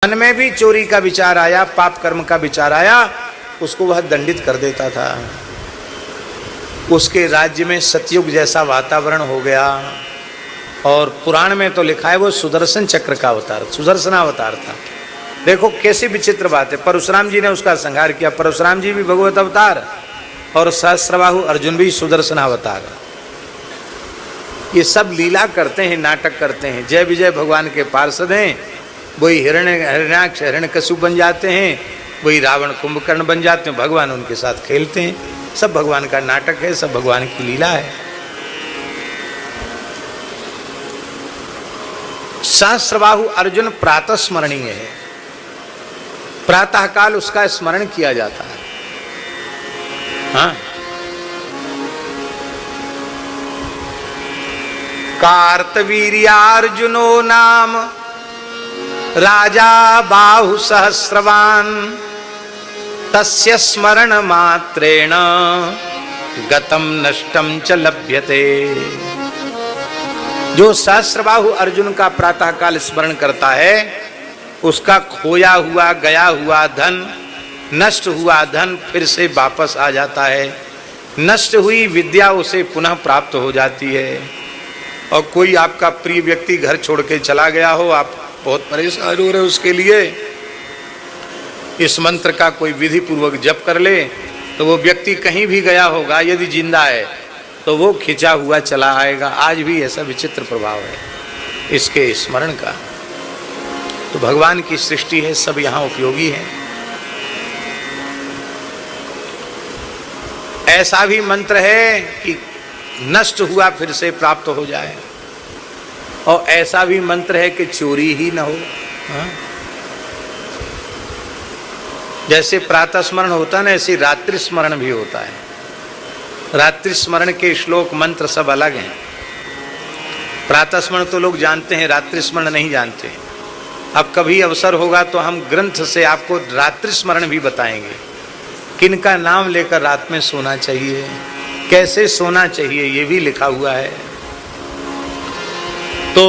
मन में भी चोरी का विचार आया, पाप कर्म का विचार आया, उसको वह दंडित कर देता था। उसके राज्य में सतयुग जैसा वातावरण हो गया। और पुराण में तो लिखा है वो सुदर्शन चक्र का अवतार, सुदर्शनावतार था। देखो कैसी विचित्र बात है, परशुराम जी ने उसका संहार किया। परशुराम जी भी भगवत अवतार और सहस्त्रबाहु अर्जुन भी सुदर्शनावतार। ये सब लीला करते हैं, नाटक करते हैं। जय विजय भगवान के पार्षद हैं, वही हिरण्याक्ष हिरण्यकशिपु बन जाते हैं, वही रावण कुंभकर्ण बन जाते हैं, भगवान उनके साथ खेलते हैं। सब भगवान का नाटक है, सब भगवान की लीला है। सहस्त्रबाहु अर्जुन प्रातः स्मरणीय है, प्रातः काल उसका स्मरण किया जाता है। हाँ, कार्तवीर्यार्जुनो नाम राजा बाहु सहस्रवान तस्य स्मरण मात्रेण गतम नष्टम च लभ्यते। जो सहस्रबाहु अर्जुन का प्रातः काल स्मरण करता है, उसका खोया हुआ गया हुआ धन, नष्ट हुआ धन फिर से वापस आ जाता है। नष्ट हुई विद्या उसे पुनः प्राप्त हो जाती है। और कोई आपका प्रिय व्यक्ति घर छोड़ के चला गया हो, आप बहुत परेशान हो रहे, उसके लिए इस मंत्र का कोई विधि पूर्वक जप कर ले तो वो व्यक्ति कहीं भी गया होगा, यदि जिंदा है तो वो खिंचा हुआ चला आएगा। आज भी ऐसा विचित्र प्रभाव है इसके स्मरण का। तो भगवान की सृष्टि है, सब यहाँ उपयोगी है। ऐसा भी मंत्र है कि नष्ट हुआ फिर से प्राप्त हो जाए, और ऐसा भी मंत्र है कि चोरी ही न हो। हाँ? जैसे प्रातः स्मरण होता है, ऐसे रात्रि स्मरण भी होता है। रात्रि स्मरण के श्लोक मंत्र सब अलग हैं। प्रातः स्मरण तो लोग जानते हैं, रात्रि स्मरण नहीं जानते। अब कभी अवसर होगा तो हम ग्रंथ से आपको रात्रि स्मरण भी बताएंगे, किनका नाम लेकर रात में सोना चाहिए, कैसे सोना चाहिए, ये भी लिखा हुआ है। तो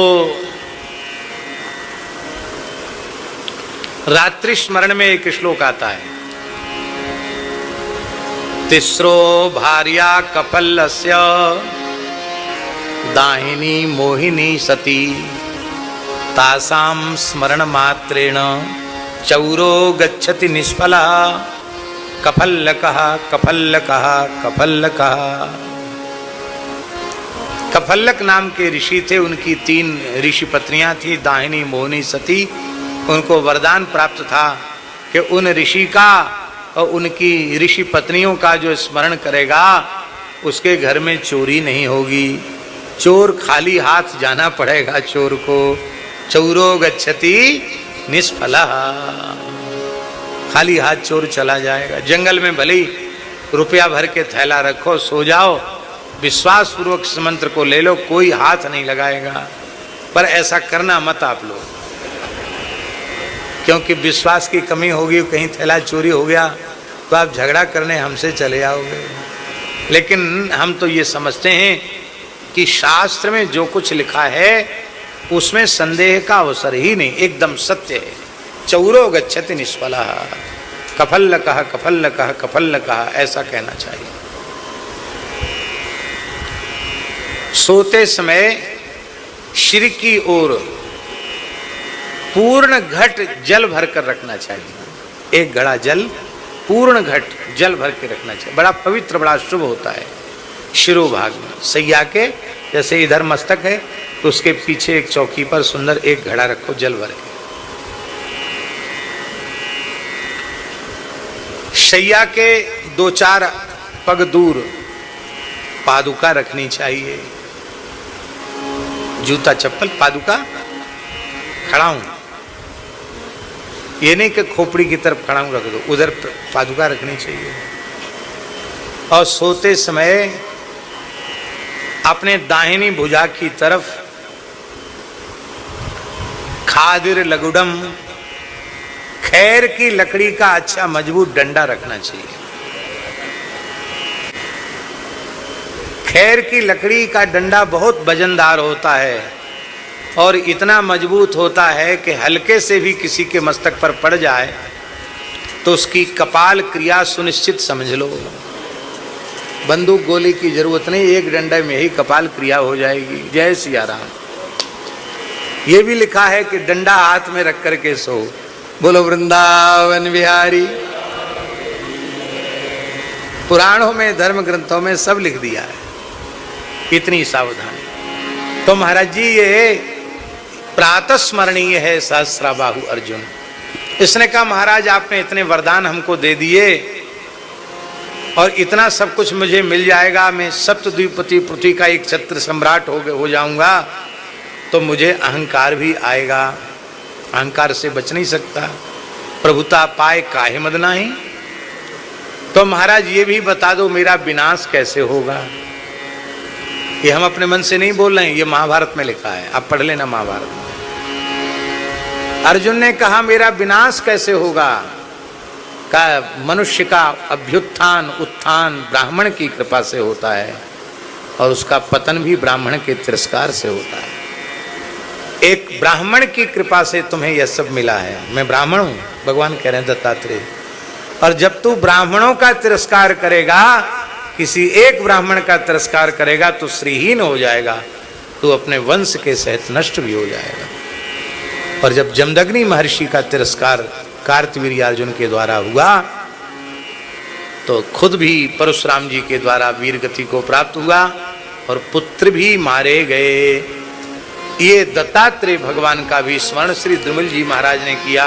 रात्रि स्मरण में एक श्लोक आता है, तिस्रो भार्या कपल्लस्य दाहिनी मोहिनी सती तासाम स्मरण मात्रेण चौरो गच्छति निष्फला कफल्लकः कफल्लकः कफल्लकः। कफल्लक नाम के ऋषि थे, उनकी 3 ऋषि पत्नियां थी, दाहिनी मोहिनी सती। उनको वरदान प्राप्त था कि उन ऋषि का और उनकी ऋषि पत्नियों का जो स्मरण करेगा उसके घर में चोरी नहीं होगी। चोर खाली हाथ जाना पड़ेगा चोर को। चौरो गच्छति निष्फलः, खाली हाथ चोर चला जाएगा। जंगल में भले ही रुपया भर के थैला रखो, सो जाओ, विश्वास पूर्वक इस मंत्र को ले लो, कोई हाथ नहीं लगाएगा। पर ऐसा करना मत आप लोग, क्योंकि विश्वास की कमी होगी, कहीं थैला चोरी हो गया तो आप झगड़ा करने हमसे चले आओगे। लेकिन हम तो ये समझते हैं कि शास्त्र में जो कुछ लिखा है उसमें संदेह का अवसर ही नहीं, एकदम सत्य है। चौरो गच्छति निष्फलः, कफल्लकः कफल्लकः कफल्लकः, ऐसा कहना चाहिए। सोते समय सिर की ओर पूर्ण घट जल भर कर रखना चाहिए। एक घड़ा जल, पूर्ण घट जल भर के रखना चाहिए। बड़ा पवित्र, बड़ा शुभ होता है। शिरोभाग में सैया के जैसे इधर मस्तक है तो उसके पीछे एक चौकी पर सुंदर एक घड़ा रखो जल भर के। शैया के 2-4 पग दूर पादुका रखनी चाहिए। जूता चप्पल पादुका खड़ा हूं, ये नहीं कि खोपड़ी की तरफ खड़ा हूं रख दो, उधर पादुका रखनी चाहिए। और सोते समय अपने दाहिनी भुजा की तरफ खादिर लगुडम, खैर की लकड़ी का अच्छा मजबूत डंडा रखना चाहिए। खैर की लकड़ी का डंडा बहुत वजनदार होता है, और इतना मजबूत होता है कि हल्के से भी किसी के मस्तक पर पड़ जाए तो उसकी कपाल क्रिया सुनिश्चित समझ लो। बंदूक गोली की जरूरत नहीं, एक डंडे में ही कपाल क्रिया हो जाएगी। जय सिया राम। ये भी लिखा है कि डंडा हाथ में रख करके सो। बोलो वृंदावन बिहारी। पुराणों में, धर्म ग्रंथों में सब लिख दिया है। इतनी सावधानी। तो महाराज जी ये प्रातः स्मरणीय है सहस्राबाहु अर्जुन। इसने कहा महाराज आपने इतने वरदान हमको दे दिए और इतना सब कुछ मुझे मिल जाएगा, मैं सप्तद्वीपति पृथ्वी का एक छत्र सम्राट हो जाऊंगा, तो मुझे अहंकार भी आएगा। अहंकार से बच नहीं सकता। प्रभुता पाए काहे मद नाही। तो महाराज ये भी बता दो मेरा विनाश कैसे होगा। ये हम अपने मन से नहीं बोल रहे हैं, ये महाभारत में लिखा है, आप पढ़ लेना महाभारत में। अर्जुन ने कहा मेरा विनाश कैसे होगा। का मनुष्य का अभ्युत्थान उत्थान ब्राह्मण की कृपा से होता है और उसका पतन भी ब्राह्मण के तिरस्कार से होता है। एक ब्राह्मण की कृपा से तुम्हें यह सब मिला है। मैं ब्राह्मण हूं, भगवान कह रहे हैं दत्तात्रेय। और जब तू ब्राह्मणों का तिरस्कार करेगा, किसी एक ब्राह्मण का तिरस्कार करेगा तो श्रीहीन हो जाएगा, तू अपने वंश के सहित नष्ट भी हो जाएगा। और जब जमदग्नि महर्षि का तिरस्कार कार्तवीर्य अर्जुन के द्वारा हुआ तो खुद भी परशुराम जी के द्वारा वीर गति को प्राप्त हुआ और पुत्र भी मारे गए। ये दत्तात्रेय भगवान का भी स्मरण श्री द्रुमल जी महाराज ने किया।